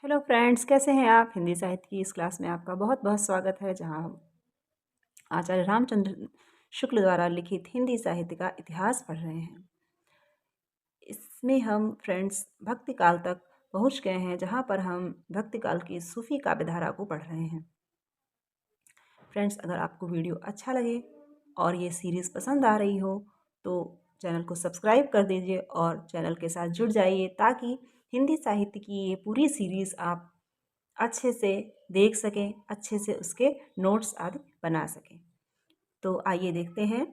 Hello friends, कैसे हैं आप। हिंदी साहित्य की इस क्लास में आपका बहुत बहुत स्वागत है, जहां हम आचार्य रामचंद्र शुक्ल द्वारा लिखित हिंदी साहित्य का इतिहास पढ़ रहे हैं। इसमें हम फ्रेंड्स भक्ति काल तक पहुंच गए हैं, जहां पर हम भक्ति काल की सूफी काव्यधारा को पढ़ रहे हैं। फ्रेंड्स, अगर आपको वीडियो अच्छा लगे और ये सीरीज़ पसंद आ रही हो तो चैनल को सब्सक्राइब कर दीजिए और चैनल के साथ जुड़ जाइए, ताकि हिंदी साहित्य की ये पूरी सीरीज़ आप अच्छे से देख सकें, अच्छे से उसके नोट्स आदि बना सकें। तो आइए देखते हैं।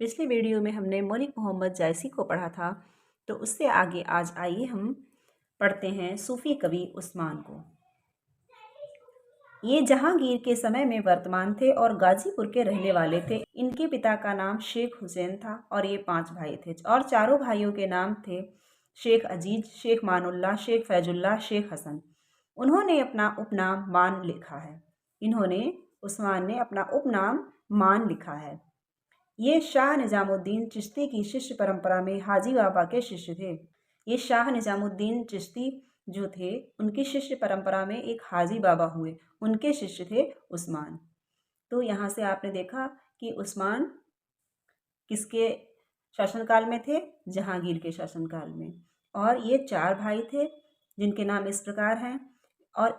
पिछले वीडियो में हमने मलिक मोहम्मद जायसी को पढ़ा था, तो उससे आगे आज आइए हम पढ़ते हैं सूफ़ी कवि उस्मान को। ये जहांगीर के समय में वर्तमान थे और गाजीपुर के रहने वाले थे। इनके पिता का नाम शेख हुसैन था और ये 5 भाई थे, और चारों भाइयों के नाम थे शेख अजीज, शेख मानुल्लाह, शेख फैजुल्लाह, शेख हसन। उन्होंने अपना उपनाम मान लिखा है। उस्मान ने अपना उपनाम मान लिखा है। ये शाह निजामुद्दीन चिश्ती की शिष्य परंपरा में हाजी बाबा के शिष्य थे। ये शाह निजामुद्दीन चिश्ती जो थे, उनकी शिष्य परंपरा में एक हाजी बाबा हुए, उनके शिष्य थे उस्मान। तो यहाँ से आपने देखा कि उस्मान किसके शासनकाल में थे? जहांगीर के शासनकाल में। और ये 4 भाई थे जिनके नाम इस प्रकार हैं, और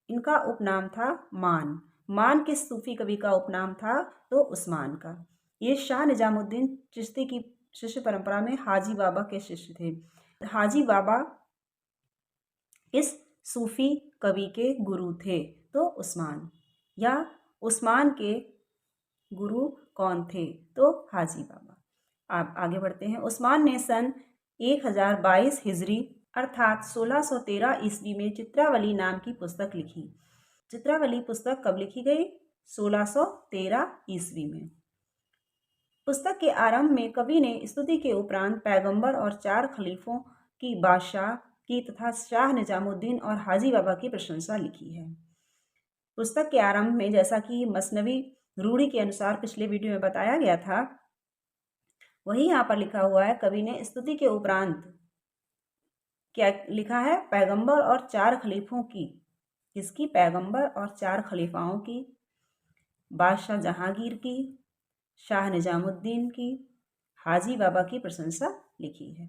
इनका उपनाम था मान। मान किस सूफी कवि का उपनाम था? तो उस्मान का। ये शाह निजामुद्दीन चिश्ती की शिष्य परंपरा में हाजी बाबा के शिष्य थे। हाजी बाबा इस सूफी कवि के गुरु थे, तो उस्मान। या उस्मान के गुरु कौन थे? तो हाजी बाबा। आप आगे बढ़ते हैं। उस्मान ने सन 1022 हिजरी अर्थात 1613 ईस्वी में चित्रावली नाम की पुस्तक लिखी। चित्रावली पुस्तक कब लिखी गई? 1613 ईस्वी में। पुस्तक के आरंभ में कवि ने स्तुति के उपरांत पैगंबर और 4 खलीफों की, बादशाह की तथा शाह निजामुद्दीन और हाजी बाबा की प्रशंसा लिखी है। पुस्तक के आरंभ में, जैसा कि मसनवी रूढ़ी के अनुसार पिछले वीडियो में बताया गया था, वही यहाँ पर लिखा हुआ है। कवि ने स्तुति के उपरांत क्या लिखा है? पैगंबर और 4 खलीफों की। किसकी? पैगंबर और 4 खलीफाओं की, बादशाह जहांगीर की, शाह निजामुद्दीन की, हाजी बाबा की प्रशंसा लिखी है।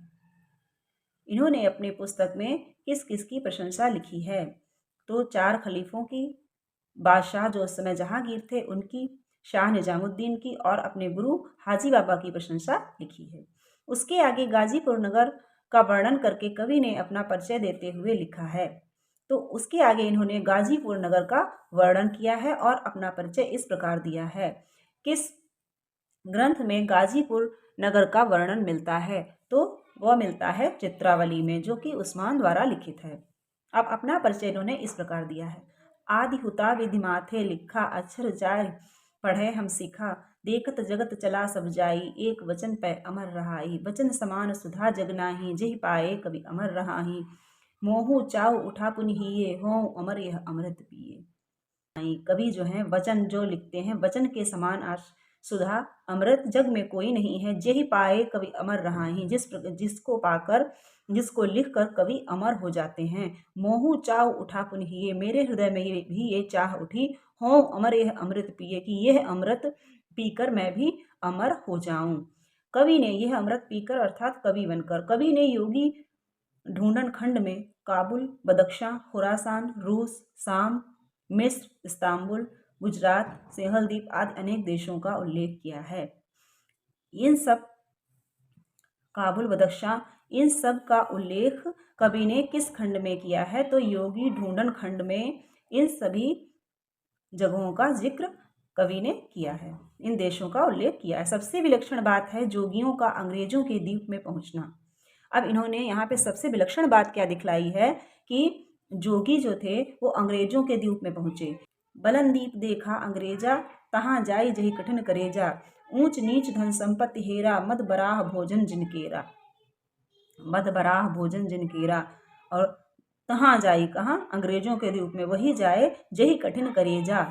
इन्होंने अपनी पुस्तक में किस किस की प्रशंसा लिखी है? तो 4 खलीफों की, बादशाह जो उस समय जहांगीर थे उनकी, शाह निजामुद्दीन की, और अपने गुरु हाजी बाबा की प्रशंसा लिखी है। उसके आगे गाजीपुर नगर का वर्णन करके कवि ने अपना परिचय देते हुए लिखा है। तो उसके आगे इन्होंने गाजीपुर नगर का वर्णन किया है और अपना परिचय इस प्रकार दिया है। किस ग्रंथ में गाजीपुर नगर का वर्णन मिलता है? तो वह मिलता है चित्रावली में, जो कि उस्मान द्वारा लिखित है। अब अपना परिचय इन्होंने इस प्रकार दिया है। आदि हुता विधि माथे लिखा, अक्षर जाय पढ़े हम सीखा, देखत जगत चला सब जाई, एक वचन पे अमर रहाई, वचन समान सुधा जग नाही, जेहि पाए कवि अमर रहाही, मोहू चाऊ उठा पुनिहिए, हो अमर यह अमृत पिए। कवि जो है वचन जो लिखते हैं, वचन के समान सुधा अमृत जग में कोई नहीं है। जेहि पाए कवि अमर रहाही, जिसको पाकर, जिसको लिखकर कवि अमर हो जाते हैं। मोहू चाव उठा पुनिहिए, मेरे हृदय में भी ये चाह उठी, हो अमर यह अमृत पिए, कि यह अमृत पीकर मैं भी अमर हो जाऊं। कवि ने यह अमृत पीकर अर्थात कवि बनकर, कवि ने योगी ढूंढन खंड में काबुल, बदख्शां, खुरासान, रूस, शाम, मिस्र, इस्तांबुल, गुजरात, सिंहलदीप आदि अनेक देशों का उल्लेख किया है। इन सब काबुल, बदख्शां, इन सब का उल्लेख कवि ने किस खंड में किया है? तो योगी ढूंढन खंड में इन सभी जगहों का जिक्र कवि ने किया है, इन देशों का उल्लेख किया है। सबसे विलक्षण बात है जोगियों का अंग्रेजों के द्वीप में पहुंचना। अब इन्होंने यहाँ पे सबसे विलक्षण बात क्या दिखलाई है कि जोगी जो थे वो अंग्रेजों के द्वीप में पहुंचे। बलनदीप देखा अंग्रेजा, तहाँ जाई जही कठिन करेजा, ऊंच नीच धन संपत्ति हेरा, मद बराह भोजन जिनकेरा। मद बराह भोजन जिनकेरा, और तहाँ जाई, कहाँ? अंग्रेजों के द्वीप में, वही जाए जही कठिन करेजा।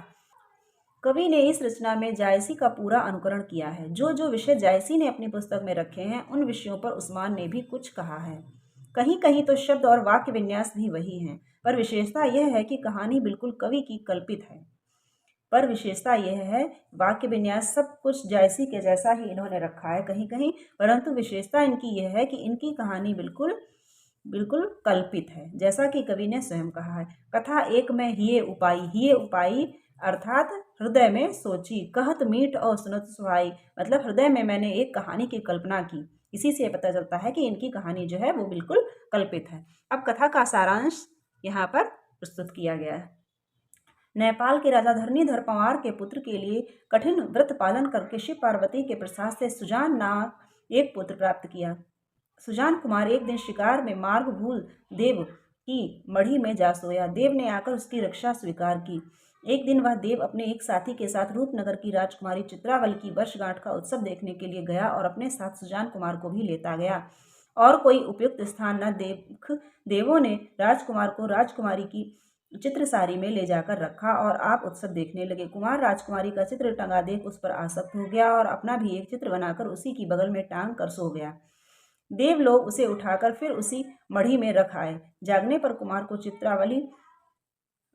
कवि ने इस रचना में जायसी का पूरा अनुकरण किया है। जो जो विषय जायसी ने अपनी पुस्तक में रखे हैं, उन विषयों पर उस्मान ने भी कुछ कहा है। कहीं कहीं तो शब्द और वाक्य विन्यास भी वही हैं, पर विशेषता यह है कि कहानी बिल्कुल कवि की कल्पित है। पर विशेषता यह है, वाक्य विन्यास सब कुछ जैसी के जैसा ही इन्होंने रखा है कहीं कहीं, परंतु विशेषता इनकी यह है कि इनकी कहानी बिल्कुल बिल्कुल कल्पित है, जैसा कि कवि ने स्वयं कहा है। कथा एक में हिये उपाई अर्थात हृदय में सोची, कहत मीठ और सुनत सुहाई, मतलब हृदय में मैंने एक कहानी की कल्पना की। इसी से पता चलता है कि इनकी कहानी जो है वो बिल्कुल कल्पित है। अब कथा का सारांश यहाँ पर प्रस्तुत किया गया है। नेपाल के राजा धरणीधर पंवार के पुत्र के लिए कठिन व्रत पालन करके शिव पार्वती के प्रसाद से सुजान नाम एक पुत्र प्राप्त किया। सुजान कुमार एक दिन शिकार में मार्ग भूल देव की मढ़ी में जा सोया। देव ने आकर उसकी रक्षा स्वीकार की। एक दिन वह देव अपने एक साथी के साथ रूपनगर की राजकुमारी चित्रावल की वर्षगांठ का उत्सव देखने के लिए गया और अपने साथ सुजान कुमार को भी लेता गया। और कोई उपयुक्त स्थान न देख देवों ने राजकुमार को राजकुमारी की चित्र सारी में ले जाकर रखा और आप उत्सव देखने लगे। कुमार राजकुमारी का चित्र टंगा देख उस पर आसक्त हो गया और अपना भी एक चित्र बनाकर उसी की बगल में टांग कर सो गया। देव लोग उसे उठाकर फिर उसी मढ़ी में रख आए। जागने पर कुमार को चित्रावली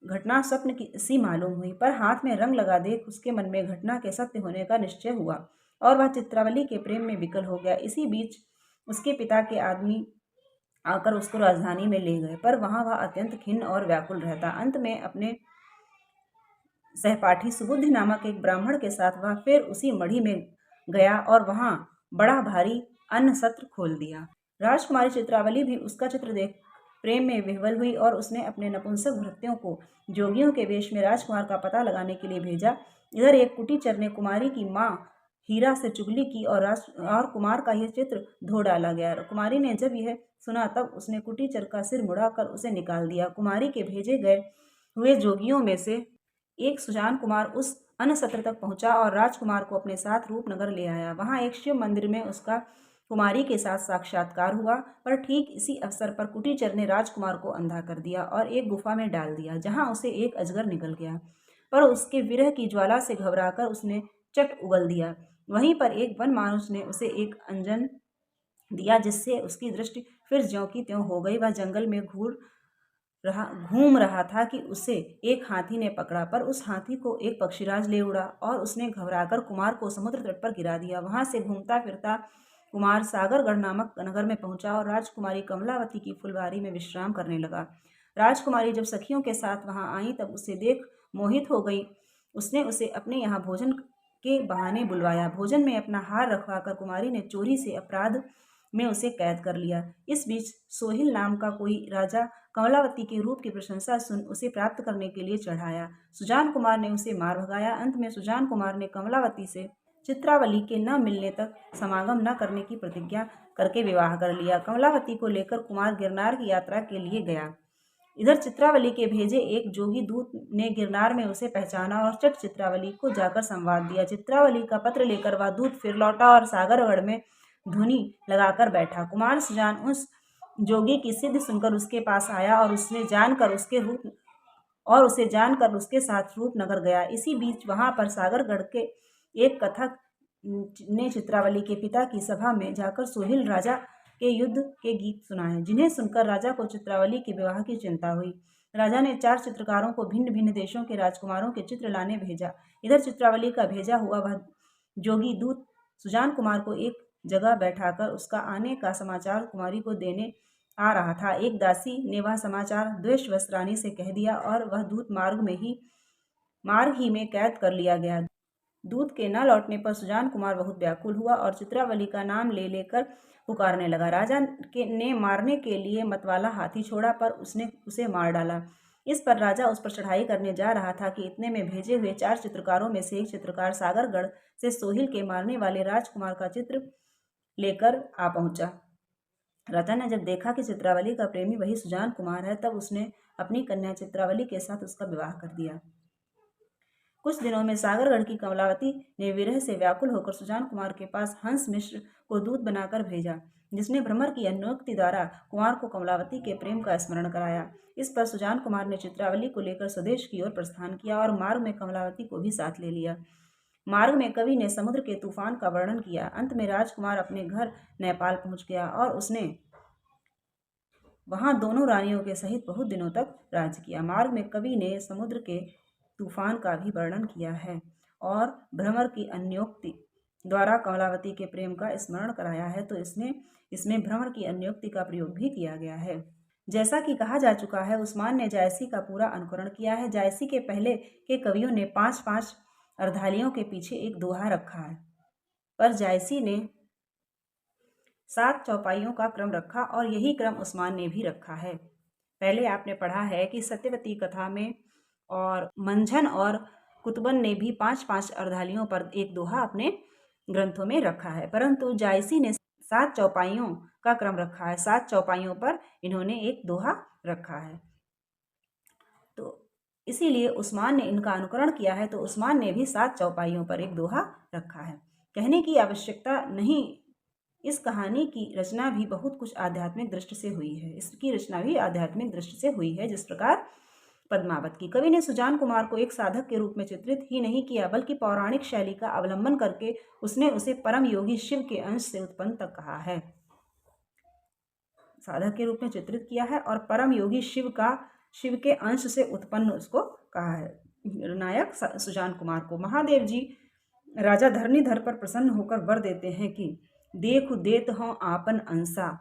घटना स्वप्न की सी मालूम हुई, पर हाथ में रंग लगा देख उसके मन में घटना के सत्य होने का निश्चय हुआ और वह चित्रावली के प्रेम में विकल हो गया। इसी बीच उसके पिता के आदमी आकर उसको राजधानी में ले गए, पर वहां वह अत्यंत खिन्न और व्याकुल रहता। अंत में अपने सहपाठी सुबुद्धि नामक एक ब्राह्मण के साथ वह फिर उसी मढ़ी में गया और वहां बड़ा भारी अन्न सत्र खोल दिया। राजकुमारी चित्रावली भी उसका चित्र देख प्रेम में विह्वल हुई और उसने अपने नपुंसक भृत्यों को जोगियों के वेश में राजकुमार का पता लगाने के लिए भेजा। इधर एक कुटीचर ने कुमारी की माँ हीरा से चुगली की और कुमार का यह चित्र धो डाला गया। कुमारी ने जब यह सुना तब उसने कुटीचर का सिर मुड़ाकर उसे निकाल दिया। कुमारी के भेजे गए हुए जोगियों में से एक सुजान कुमार उस अन्न सत्र तक पहुंचा और राजकुमार को अपने साथ रूपनगर ले आया। वहां एक शिव मंदिर में उसका कुमारी के साथ साक्षात्कार हुआ, पर ठीक इसी अवसर पर कुटीचर ने राजकुमार को अंधा कर दिया और एक गुफा में डाल दिया, जहां उसे एक अजगर निकल गया। पर उसके विरह की ज्वाला से घबराकर उसने चट उगल दिया। वहीं पर एक वन मानुष ने उसे एक अंजन दिया, जिससे उसकी दृष्टि फिर ज्यों की त्यों हो गई। वह जंगल में घूम रहा था कि उसे एक हाथी ने पकड़ा, पर उस हाथी को एक पक्षीराज ले उड़ा और उसने घबराकर कुमार को समुद्र तट पर गिरा दिया। वहां से घूमता फिरता कुमार सागरगढ़ नामक नगर में पहुंचा और राजकुमारी कमलावती की फुलवारी में विश्राम करने लगा। राजकुमारी जब सखियों के साथ वहां आई तब उसे देख मोहित हो गई। उसने उसे अपने यहाँ भोजन के बहाने बुलवाया। भोजन में अपना हार रखवाकर कुमारी ने चोरी से अपराध में उसे कैद कर लिया। इस बीच सोहिल नाम का कोई राजा कमलावती के रूप की प्रशंसा सुन उसे प्राप्त करने के लिए चढ़ाया। सुजान कुमार ने उसे मार भगाया। अंत में सुजान कुमार ने कमलावती से चित्रावली के न मिलने तक समागम न करने की प्रतिज्ञा करके विवाह कर लिया। कमलावती को लेकर कुमार गिरनार की यात्रा के लिए गया। इधर चित्रावली के भेजे एक जोगी दूत ने गिरनार में उसे पहचाना और चट चित्रावली को जाकर संवाद दिया। चित्रावली का पत्र लेकर वह दूत फिर लौटा और सागरगढ़ में धुनी लगाकर बैठा। कुमार सुजान उस जोगी की सिद्ध सुनकर उसके पास आया और उसे जानकर उसके साथ रूपनगर गया। इसी बीच वहां पर सागरगढ़ के एक कथक ने चित्रावली के पिता की सभा में जाकर सोहिल राजा के युद्ध के गीत सुनाए, जिन्हें सुनकर राजा को चित्रावली के विवाह की चिंता हुई। राजा ने 4 चित्रकारों को भिन्न भिन्न देशों के राजकुमारों के चित्र लाने भेजा। इधर चित्रावली का भेजा हुआ वह जोगी दूत सुजान कुमार को एक जगह बैठाकर उसका आने का समाचार कुमारी को देने आ रहा था। एक दासी ने वह समाचार द्वेषवश रानी से कह दिया और वह दूत मार्ग ही में कैद कर लिया गया। दूत के न लौटने पर सुजान कुमार बहुत व्याकुल हुआ और चित्रावली का नाम ले लेकर पुकारने लगा। राजा ने मारने के लिए मतवाला हाथी छोड़ा, पर उसने उसे मार डाला। इस पर राजा उस पर चढ़ाई करने जा रहा था कि इतने में भेजे हुए 4 चित्रकारों में से एक चित्रकार सागरगढ़ से सोहिल के मारने वाले राजकुमार का चित्र लेकर आ पहुंचा। राजा ने जब देखा कि चित्रावली का प्रेमी वही सुजान कुमार है, तब उसने अपनी कन्या चित्रावली के साथ उसका विवाह कर दिया। कुछ दिनों में सागरगढ़ की कमलावती ने विरह से व्याकुल होकर सुजान कुमार के पास हंस मिश्र को दूत बनाकर भेजा, जिसने भ्रमर की अनुक्ति द्वारा कुमार को कमलावती के प्रेम का स्मरण कराया। इस पर सुजान कुमार ने चित्रावली को लेकर स्वदेश की ओर प्रस्थान किया और मार्ग में कमलावती को भी साथ ले लिया। मार्ग में कवि ने समुद्र के तूफान का वर्णन किया। अंत में राजकुमार अपने घर नेपाल पहुंच गया और उसने वहाँ दोनों रानियों के सहित बहुत दिनों तक राज्य किया। मार्ग में कवि ने समुद्र के तूफान का भी वर्णन किया है और भ्रमर की अन्योक्ति द्वारा कमलावती के प्रेम का स्मरण कराया है, तो इसमें भ्रमर की अन्योक्ति का प्रयोग भी किया गया है। जैसा कि कहा जा चुका है, उस्मान ने जायसी का पूरा अनुकरण किया है। जायसी के पहले के कवियों ने 5-5 अर्धालियों के पीछे एक दोहा रखा है, पर जायसी ने 7 चौपाइयों का क्रम रखा और यही क्रम उस्मान ने भी रखा है। पहले आपने पढ़ा है कि सत्यवती कथा में और मंझन और कुतुबन ने भी 5-5 अर्धालियों पर एक दोहा अपने ग्रंथों में रखा है, परंतु जायसी ने 7 चौपाइयों का क्रम रखा है। 7 चौपाइयों पर इन्होंने एक दोहा रखा है, तो इसीलिए उस्मान ने इनका अनुकरण किया है, तो उस्मान ने भी 7 चौपाइयों पर एक दोहा रखा है। कहने की आवश्यकता नहीं, इस कहानी की रचना भी बहुत कुछ आध्यात्मिक दृष्टि से हुई है। इसकी रचना भी आध्यात्मिक दृष्टि से हुई है, जिस प्रकार पद्मावत की। कवि ने सुजान कुमार को एक साधक के रूप में चित्रित ही नहीं किया, बल्कि पौराणिक शैली का अवलंबन करके उसने उसे परम योगी शिव के अंश से उत्पन्न तक कहा है। साधक के रूप में चित्रित किया है और परम योगी शिव के अंश से उत्पन्न उसको कहा है। नायक सुजान कुमार को महादेव जी राजा धरणीधर पर प्रसन्न होकर वर देते हैं कि देखु देत हों आपन अंसा।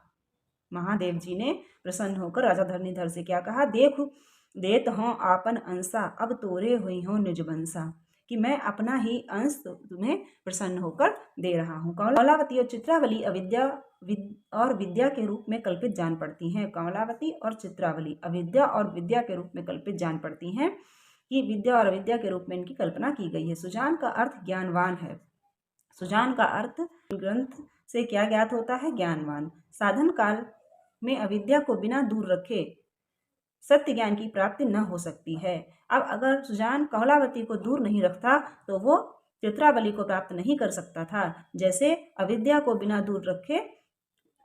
महादेव जी ने प्रसन्न होकर राजा धरणीधर से क्या कहा? देखु देत हों आपन अंसा, अब तोरे हुई हों निज बंसा, कि मैं अपना ही अंश तुम्हें प्रसन्न होकर दे रहा हूँ। कमलावती और चित्रावली अविद्या और विद्या के रूप में कल्पित जान पड़ती हैं। कमलावती और चित्रावली अविद्या और विद्या के रूप में कल्पित जान पड़ती हैं, कि विद्या और अविद्या के रूप में इनकी कल्पना की गई है। सुजान का अर्थ ज्ञानवान है। सुजान का अर्थ ग्रंथ से क्या ज्ञात होता है? ज्ञानवान। साधन काल में अविद्या को बिना दूर रखे सत्य ज्ञान की प्राप्ति न हो सकती है। अब अगर सुजान कमलावती को दूर नहीं रखता तो वो चित्रावली को प्राप्त नहीं कर सकता था। जैसे अविद्या को बिना दूर रखे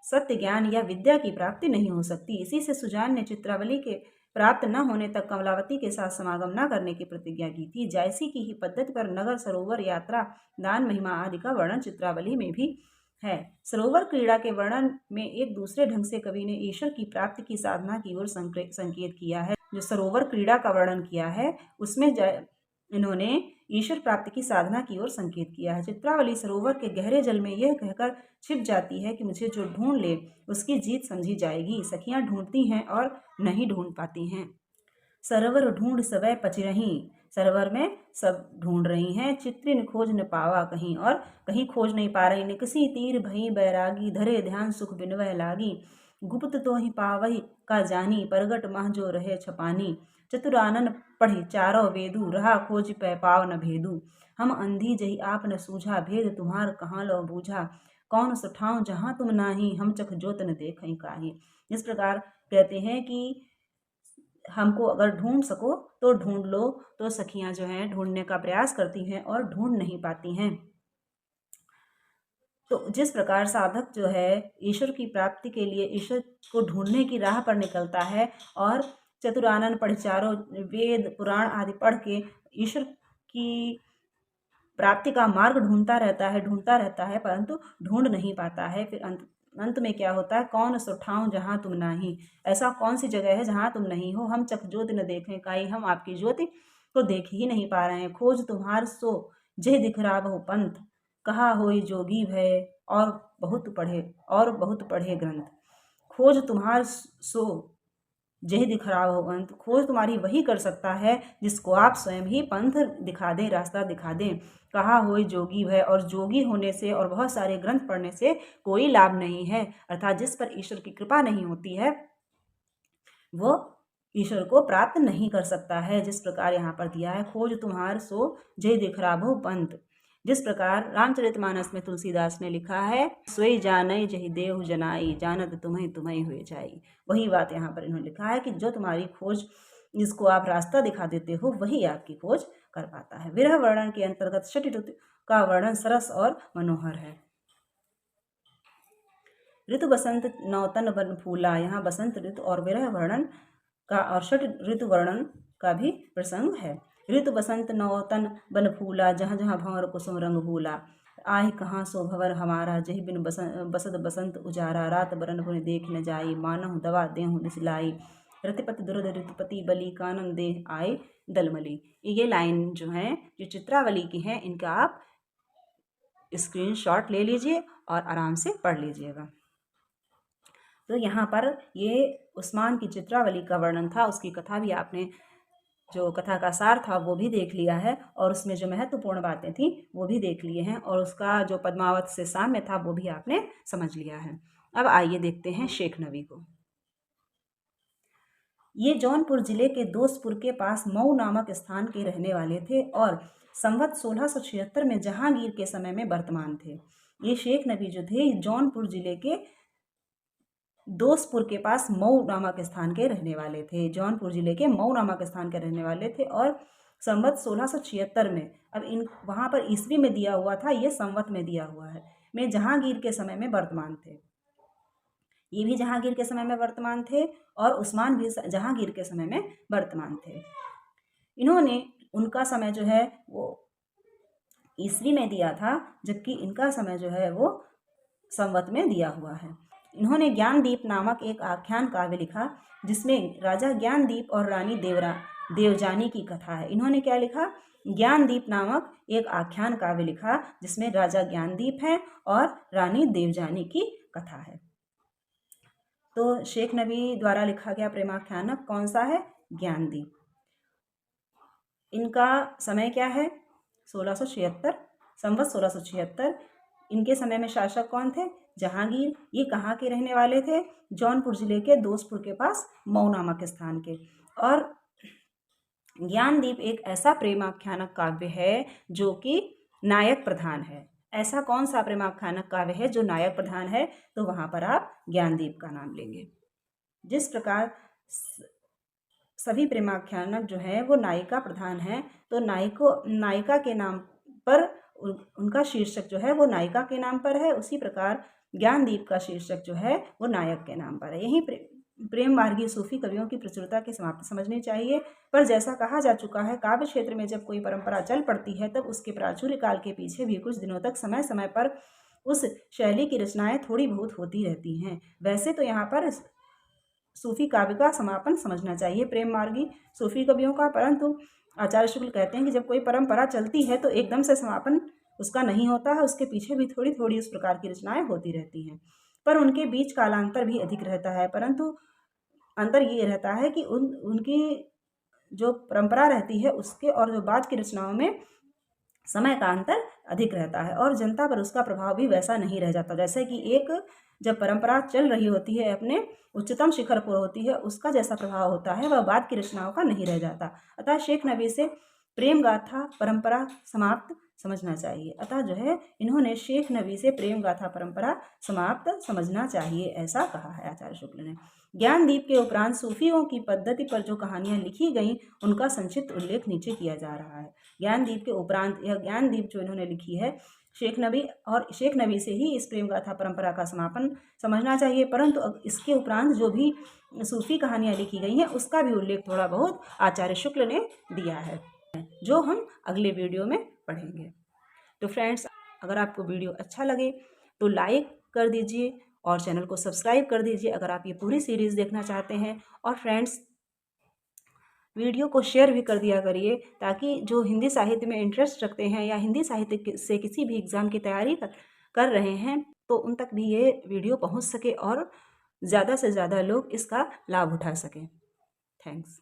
सत्य ज्ञान या विद्या की प्राप्ति नहीं हो सकती। इसी से सुजान ने चित्रावली के प्राप्त न होने तक कमलावती के साथ समागम न करने की प्रतिज्ञा की थी। जायसी की ही पद्धति पर नगर, सरोवर, यात्रा, दान, महिमा आदि का वर्णन चित्रावली में भी है। सरोवर क्रीड़ा के वर्णन में एक दूसरे ढंग से कवि ने ईश्वर की प्राप्ति की साधना की ओर संकेत किया है। जो सरोवर क्रीड़ा का वर्णन किया है उसमें इन्होंने ईश्वर प्राप्ति की साधना की ओर संकेत किया है। चित्रावली सरोवर के गहरे जल में यह कहकर छिप जाती है कि मुझे जो ढूंढ ले उसकी जीत समझी जाएगी। सखियां ढूंढती हैं और नहीं ढूंढ पाती हैं। सरोवर ढूंढ सवै पचरहीं, सरोवर में सब ढूंढ रही हैं। चित्रिन खोज न पावा कहीं, और कहीं खोज नहीं पा रही। निकसी तीर भई बैरागी, धरे ध्यान सुख बिनवह लागी। गुप्त तो ही पावही का जानी, परगट मह जो रहे छपानी। चतुरानन पढ़ी चारों वेदू, रहा खोज पै पाव न भेदू। हम अंधी जही आप न सूझा, भेद तुम्हार कहाँ लो बूझा। कौन सुठाऊं जहाँ तुम नाही, हम चख जोत न देखई काही। इस प्रकार कहते हैं कि हमको अगर ढूंढ सको तो ढूंढ लो, तो सखियां जो हैं ढूंढने का प्रयास करती हैं और ढूंढ नहीं पाती हैं। तो जिस प्रकार साधक जो है ईश्वर की प्राप्ति के लिए ईश्वर को ढूंढने की राह पर निकलता है और चतुरानन पढ़ चारों वेद पुराण आदि पढ़ के ईश्वर की प्राप्ति का मार्ग ढूंढता रहता है परंतु ढूंढ नहीं पाता है। फिर अंत में क्या होता है? कौन सुठाऊं जहाँ तुम नाही, ऐसा कौन सी जगह है जहाँ तुम नहीं हो। हम चख ज्योति न देखें काई, हम आपकी ज्योति को देख ही नहीं पा रहे हैं। खोज तुम्हार सो जह दिखरा बहु पंथ, कहा होई जोगी भय और बहुत पढ़े ग्रंथ। खोज तुम्हार सो जह दिखरा बहु पंथ, खोज तुम्हारी वही कर सकता है जिसको आप स्वयं ही पंथ दिखा दें, रास्ता दिखा दें। कहा होई जोगी भय, और जोगी होने से और बहुत सारे ग्रंथ पढ़ने से कोई लाभ नहीं है। अर्थात जिस पर ईश्वर की कृपा नहीं होती है वो ईश्वर को प्राप्त नहीं कर सकता है। जिस प्रकार यहाँ पर दिया है, खोज तुम्हार सो जय दिखरा बहु पंथ। जिस प्रकार रामचरितमानस में तुलसीदास ने लिखा है, सोई जानई जहि देहु जनाई, जानत तुम्हें तुम्हें हुए जाई। वही बात यहाँ पर इन्होंने लिखा है कि जो तुम्हारी खोज, जिसको आप रास्ता दिखा देते हो वही आपकी खोज कर पाता है। विरह वर्णन के अंतर्गत षट ऋतु का वर्णन सरस और मनोहर है। ऋतु बसंत नौतन बन फूला, यहाँ बसंत ऋतु और विरह वर्णन का और षट ऋतु वर्णन का भी प्रसंग है। ऋतु बसंत नौतन बन फूला, जहाँ जहाँ भंवर कुसुम रंग भूला। आह कहाँ सो भंवर हमारा, जहि बिन बसत बसंत उजारा, रात बरन पुनि देख न जाई, मानहु दवा देहु दिसलाई, रतिपति दुरध ऋतुपति बलि, कानन दे आए दलमली। ये लाइन जो है जो चित्रावली की है, इनका आप स्क्रीनशॉट ले लीजिए और आराम से पढ़ लीजिएगा। तो यहाँ पर ये उस्मान की चित्रावली का वर्णन था, उसकी कथा भी आपने, जो कथा का सार था वो भी देख लिया है, और उसमें जो महत्वपूर्ण बातें थी वो भी देख लिए हैं, और उसका जो पद्मावत से साम्य था वो भी आपने समझ लिया है। अब आइए देखते हैं शेख नबी को। ये जौनपुर जिले के दोस्तपुर के पास मऊ नामक स्थान के रहने वाले थे और संवत 1676 में जहांगीर के समय में वर्तमान थे। ये शेख नबी जो थे जौनपुर जिले के दोस्तपुर के पास मऊ नामक स्थान के रहने वाले थे। जौनपुर जिले के मऊ नामक स्थान के रहने वाले थे और संवत 1676 में, अब इन वहाँ पर ईस्वी में दिया हुआ था, ये संवत में दिया हुआ है, में जहांगीर के समय में वर्तमान थे। ये भी जहांगीर के समय में वर्तमान थे और उस्मान भी जहांगीर के समय में वर्तमान थे। इन्होंने, उनका समय जो है वो ईस्वी में दिया था, जबकि इनका समय जो है वो संवत में दिया हुआ है। इन्होंने ज्ञानदीप नामक एक आख्यान काव्य लिखा, जिसमें राजा ज्ञानदीप और रानी देवजानी की कथा है। इन्होंने क्या लिखा? ज्ञानदीप नामक एक आख्यान काव्य लिखा, जिसमें राजा ज्ञानदीप है और रानी देवजानी की कथा है। तो शेख नबी द्वारा लिखा गया प्रेमाख्यानक कौन सा है? ज्ञानदीप। इनका समय क्या है? 1676, संवत 1676। इनके समय में शासक कौन थे? जहांगीर। ये कहाँ के रहने वाले थे? जौनपुर जिले के दोस्तपुर के पास मऊ नामक स्थान के। और ज्ञानदीप एक ऐसा प्रेमाख्यानक काव्य है जो कि नायक प्रधान है। ऐसा कौन सा प्रेमाख्यानक काव्य है जो नायक प्रधान है? तो वहाँ पर आप ज्ञानदीप का नाम लेंगे। जिस प्रकार सभी प्रेमाख्यानक जो है वो नायिका प्रधान है, तो नायिका के नाम पर उनका शीर्षक जो है वो नायिका के नाम पर है, उसी प्रकार ज्ञानदीप का शीर्षक जो है वो नायक के नाम पर है। यही प्रेम मार्गी सूफी कवियों की प्रचुरता की समाप्ति समझनी चाहिए। पर जैसा कहा जा चुका है, काव्य क्षेत्र में जब कोई परंपरा चल पड़ती है तब उसके प्राचुर्य काल के पीछे भी कुछ दिनों तक समय समय पर उस शैली की रचनाएं थोड़ी बहुत होती रहती हैं। वैसे तो यहाँ पर सूफी काव्य का समापन समझना चाहिए प्रेम मार्गी सूफी कवियों का, परंतु आचार्य शुक्ल कहते हैं कि जब कोई परंपरा चलती है तो एकदम से समापन उसका नहीं होता है, उसके पीछे भी थोड़ी थोड़ी उस प्रकार की रचनाएं होती रहती हैं, पर उनके बीच कालांतर भी अधिक रहता है। परंतु अंतर ये रहता है कि उनकी जो परंपरा रहती है उसके और जो बाद की रचनाओं में समय का अंतर अधिक रहता है और जनता पर उसका प्रभाव भी वैसा नहीं रह जाता। जैसे कि एक जब परंपरा चल रही होती है, अपने उच्चतम शिखर पर होती है, उसका जैसा प्रभाव होता है वह बाद की रचनाओं का नहीं रह जाता। अतः शेख नबी से प्रेम गाथा परंपरा समाप्त समझना चाहिए। अतः जो है इन्होंने शेख नबी से प्रेम गाथा परंपरा समाप्त समझना चाहिए, ऐसा कहा है आचार्य शुक्ल ने। ज्ञानदीप के उपरांत सूफियों की पद्धति पर जो कहानियां लिखी गईं उनका संक्षिप्त उल्लेख नीचे किया जा रहा है। ज्ञानदीप के उपरांत यह ज्ञानदीप जो इन्होंने लिखी है शेख नबी, और शेख नबी से ही इस प्रेम गाथा परंपरा का समापन समझना चाहिए, परंतु अब इसके उपरांत जो भी सूफी कहानियाँ लिखी गई हैं उसका भी उल्लेख थोड़ा बहुत आचार्य शुक्ल ने दिया है, जो हम अगले वीडियो में पढ़ेंगे। तो फ्रेंड्स, अगर आपको वीडियो अच्छा लगे तो लाइक कर दीजिए और चैनल को सब्सक्राइब कर दीजिए अगर आप ये पूरी सीरीज़ देखना चाहते हैं। और फ्रेंड्स, वीडियो को शेयर भी कर दिया करिए ताकि जो हिंदी साहित्य में इंटरेस्ट रखते हैं या हिंदी साहित्य से किसी भी एग्ज़ाम की तैयारी कर रहे हैं तो उन तक भी ये वीडियो पहुंच सके और ज़्यादा से ज़्यादा लोग इसका लाभ उठा सकें। थैंक्स।